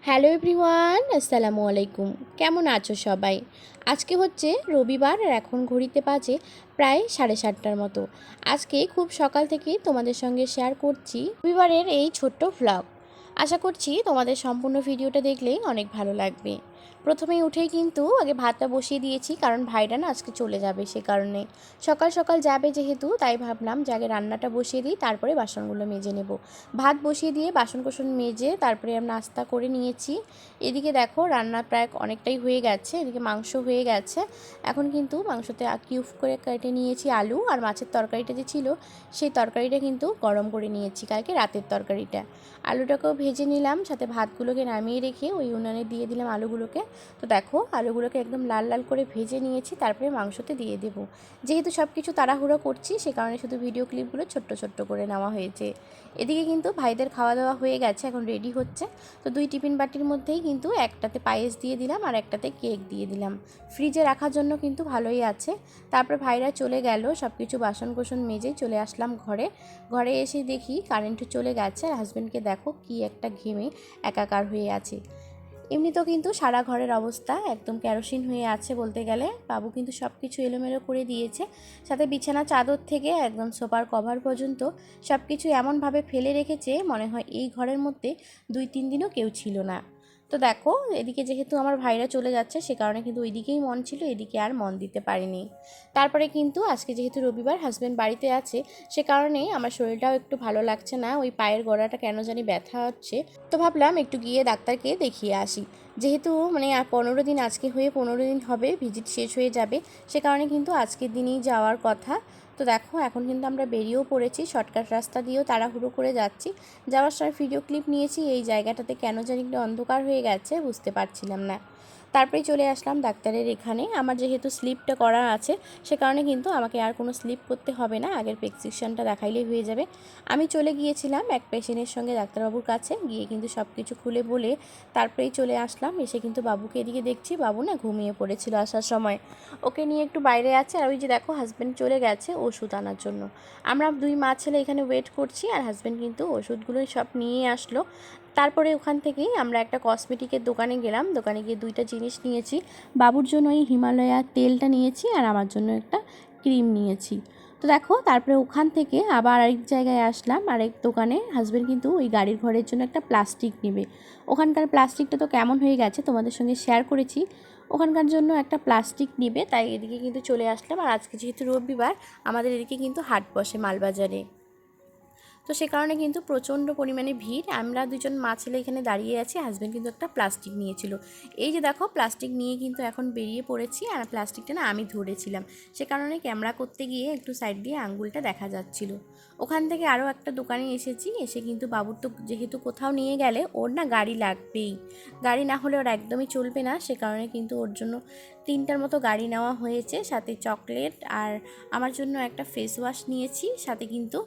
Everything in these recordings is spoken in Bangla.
হ্যালো এভরিওয়ান, আসসালামু আলাইকুম। কেমন আছো সবাই? আজকে হচ্ছে রবিবার আর এখন ঘড়িতে বাজে প্রায় 7:30টার মতো। আজকে খুব সকাল থেকে তোমাদের সঙ্গে শেয়ার করছি রবিবারের এই ছোট্ট ভ্লগ। আশা করছি তোমাদের সম্পূর্ণ ভিডিওটা দেখলেই অনেক ভালো লাগবে। প্রথমেই উঠেই কিন্তু আগে ভাতটা বসিয়ে দিয়েছি, কারণ ভাইরা না আজকে চলে যাবে, সে কারণে সকাল সকাল যাবে যেহেতু, তাই ভাবলাম যে আগে রান্নাটা বসিয়ে দিই, তারপরে বাসনগুলো মেজে নেব। ভাত বসিয়ে দিয়ে বাসন কোসন মেজে তারপরে আমি নাস্তা করে নিয়েছি। এদিকে দেখো রান্না প্রায় অনেকটাই হয়ে গেছে, এদিকে মাংস হয়ে গেছে। এখন কিন্তু মাংসতে কিউব করে কেটে নিয়েছি আলু, আর মাছের তরকারিটা যে ছিল সেই তরকারিটা কিন্তু গরম করে নিয়েছি, কালকে রাতের তরকারিটা। আলুটাকেও ভেজে নিলাম, সাথে ভাতগুলোকে নামিয়ে রেখে ওই উনানে দিয়ে দিলাম আলুগুলোকে। তো দেখো আলুগুলোকে একদম লাল লাল করে ভেজে নিয়েছি, তারপরে মাংসতে দিয়ে দেবো। যেহেতু সব কিছু তাড়াহুড়ো করছি, সে কারণে শুধু ভিডিও ক্লিপগুলো ছোট্ট ছোট্ট করে নেওয়া হয়েছে। এদিকে কিন্তু ভাইদের খাওয়া দাওয়া হয়ে গেছে, এখন রেডি হচ্ছে। তো দুই টিফিন বাটির মধ্যেই কিন্তু একটাতে পায়েস দিয়ে দিলাম আর একটাতে কেক দিয়ে দিলাম। ফ্রিজে রাখার জন্য কিন্তু ভালোই আছে। তারপর ভাইরা চলে গেল, সব কিছু বাসন কোসন মেজেই চলে আসলাম ঘরে। ঘরে এসে দেখি কারেন্ট চলে গেছে, আর হাজব্যান্ডকে দেখো কি একটা ঘেমে একাকার হয়ে আছে। এমনিতেও কিন্তু সারা ঘরের অবস্থা একদম কেরোসিন হয়ে আছে বলতে গেলে। বাবু কিন্তু সব কিছু এলোমেলো করে দিয়েছে, সাথে বিছানা চাদর থেকে একদম সোফার কভার পর্যন্ত সব কিছু এমনভাবে ফেলে রেখেছে, মনে হয় এই ঘরের মধ্যে 2-3 দিনও কেউ ছিল না। তো দেখো এদিকে যেহেতু আমার ভাইরা চলে যাচ্ছে, সে কারণে কিন্তু ওইদিকেই মন ছিল, এদিকে আর মন দিতে পারিনি। তারপরে কিন্তু আজকে যেহেতু রবিবার, হাজব্যান্ড বাড়িতে আছে, সে কারণে আমার শরীরটাও একটু ভালো লাগছে না, ওই পায়ের গোড়াটা কেন জানি ব্যথা হচ্ছে। তো ভাবলাম একটু গিয়ে ডাক্তারকে দেখিয়ে আসি। যেহেতু মানে আর 15 দিন, আজকে হয়ে 15 দিন হবে, ভিজিট শেষ হয়ে যাবে, সে কারণে কিন্তু আজকের দিনেই যাওয়ার কথা। তো দেখো এখন কিন্তু আমরা বেরিয়েও পড়েছি, শর্টকাট রাস্তা দিয়েও তাড়াহুড়ো করে যাচ্ছি। যাওয়ার সময় ভিডিও ক্লিপ নিয়েছি, এই জায়গাটাতে কেন জানি একটু অন্ধকার হয়ে গেছে, বুঝতে পারছিলাম না। তারপরেই চলে আসলাম ডাক্তারের এখানে। আমার যেহেতু স্লিপটা করা আছে, সে কারণে কিন্তু আমাকে আর কোনো স্লিপ করতে হবে না, আগের প্রেসক্রিপশনটা দেখাইলেই হয়ে যাবে। আমি চলে গিয়েছিলাম এক পেশেন্টের সঙ্গে ডাক্তারবাবুর কাছে, গিয়ে কিন্তু সব কিছু খুলে বলে তারপরেই চলে আসলাম। এসে কিন্তু বাবুকে এদিকে দেখছি, বাবু না ঘুমিয়ে পড়েছিল আসার সময়, ওকে নিয়ে একটু বাইরে আছে। আর ওই যে দেখো হাজব্যান্ড চলে গেছে ওষুধ আনার জন্য। আমরা দুই মা ছেলে এখানে ওয়েট করছি, আর হাজব্যান্ড কিন্তু ওষুধগুলো সব নিয়ে আসলো। তারপরে ওখান থেকেই আমরা একটা কসমেটিকের দোকানে গেলাম, দোকানে গিয়ে দুইটা জিনিস নিয়েছি। বাবুর জন্য এই হিমালয়া তেলটা নিয়েছি, আর আমার জন্য একটা ক্রিম নিয়েছি। তো দেখো তারপরে ওখান থেকে আবার আরেক জায়গায় আসলাম, আরেক দোকানে। হাজব্যান্ড কিন্তু ওই গাড়ির ঘরের জন্য একটা প্লাস্টিক নেবে। ওখানকার প্লাস্টিকটা তো কেমন হয়ে গেছে তোমাদের সঙ্গে শেয়ার করেছি, ওখানকার জন্য একটা প্লাস্টিক নেবে, তাই এদিকে কিন্তু চলে আসলাম। আর আজকে যেহেতু রবিবার, আমাদের এদিকে কিন্তু হাট বসে মালবাজারে। তো সে কারণে কিন্তু প্রচণ্ড পরিমাণে ভিড়। আমরা দুজন মা ছেলে এখানে দাঁড়িয়ে আছি, হাজব্যান্ড কিন্তু একটা প্লাস্টিক নিয়েছিল। এই যে দেখো প্লাস্টিক নিয়ে কিন্তু এখন বেরিয়ে পড়েছি, আর প্লাস্টিকটা না আমি ধরেছিলাম, সে কারণে ক্যামেরা করতে গিয়ে একটু সাইড দিয়ে আঙ্গুলটা দেখা যাচ্ছিল। ওখান থেকে আরও একটা দোকানে এসেছি, এসে কিন্তু বাবুর তো যেহেতু কোথাও নিয়ে গেলে ওর না গাড়ি লাগবেই, গাড়ি না হলে ওর একদমই চলবে না, সে কারণে কিন্তু ওর জন্য 3টার মতো গাড়ি নেওয়া হয়েছে, সাথে চকলেট আর আমার জন্য একটা ফেস ওয়াশ নিয়েছি, সাথে কিন্তু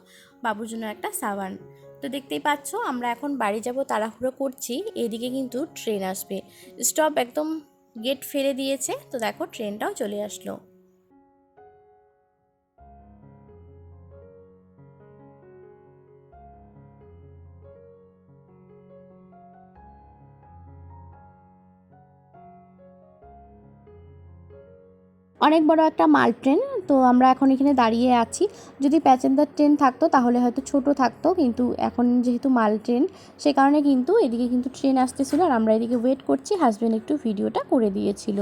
বাবুর জন্য একটা সাবান। তো দেখতেই পাচ্ছ আমরা এখন বাড়ি যাব, তাড়াহুড়ো করছি। এদিকে কিন্তু ট্রেন আসবে, স্টপ একদম গেট ফেলে দিয়েছে। তো দেখো ট্রেনটাও চলে আসলো। অনেক বড় একটা মাল ট্রেন। তো আমরা এখন এখানে দাঁড়িয়ে আছি, যদি প্যাসেঞ্জার ট্রেন থাকতো তাহলে হয়তো ছোট থাকতো, কিন্তু এখন যেহেতু মাল ট্রেন, সে কারণে কিন্তু এদিকে কিন্তু ট্রেন আসতেছিল, আর আমরা এদিকে ওয়েট করছি। হাজব্যান্ড একটু ভিডিওটা করে দিয়েছিল।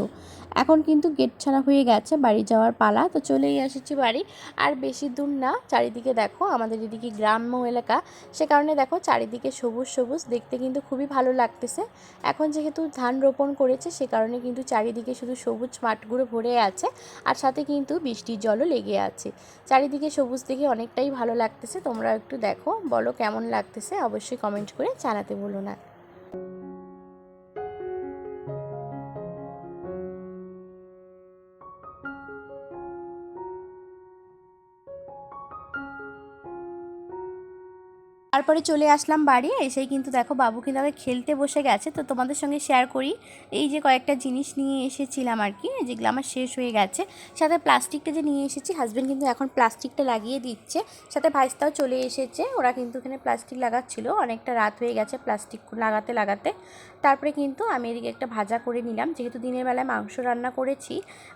এখন কিন্তু গেট ছাড়া হয়ে গেছে, বাড়ি যাওয়ার পালা। তো চলেই এসেছি বাড়ি, আর বেশি দূর না। চারিদিকে দেখো আমাদের এদিকে গ্রাম্য এলাকা, সে কারণে দেখো চারিদিকে সবুজ সবুজ, দেখতে কিন্তু খুবই ভালো লাগতেছে। এখন যেহেতু ধান রোপণ করেছে, সে কারণে কিন্তু চারিদিকে শুধু সবুজ মাঠগুলো ভরে আছে, আর সাথে কিন্তু বৃষ্টির জলও লেগে আছে। চারিদিকে সবুজ দেখে অনেকটাই ভালো লাগতেছে। তোমরা একটু দেখো, বলো কেমন লাগতেছে, অবশ্যই কমেন্ট করে জানাতে বলো না। তারপরে চলে আসলাম বাড়ি, এসেই কিন্তু দেখো বাবু কিন্তু আবার খেলতে বসে গেছে। তো তোমাদের সঙ্গে শেয়ার করি, এই যে কয়েকটা জিনিস নিয়ে এসেছিলাম আর কি, যেগুলো আমার শেষ হয়ে গেছে। সাথে প্লাস্টিকটা যে নিয়ে এসেছি, হাজব্যান্ড কিন্তু এখন প্লাস্টিকটা লাগিয়ে দিচ্ছে। সাথে ভাইস্তাও চলে এসেছে, ওরা কিন্তু এখানে প্লাস্টিক লাগাচ্ছিল, অনেকটা রাত হয়ে গেছে প্লাস্টিক লাগাতে লাগাতে। তারপরে কিন্তু আমি এদিকে একটা ভাজা করে নিলাম, যেহেতু দিনের বেলায় মাংস রান্না করেছি,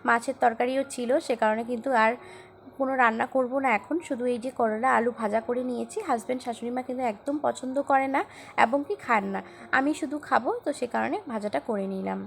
মাছের তরকারিও ছিল, সে কারণে কিন্তু আর কোনো রান্না করব না এখন। শুধু এই যে করলা আলু ভাজা করে নিয়েছি। হাজব্যান্ড শাশুড়ি মা কিন্তু একদম পছন্দ করে না এবং কি খান না, আমি শুধু খাবো, তো সে কারণে ভাজাটা করে নিলাম।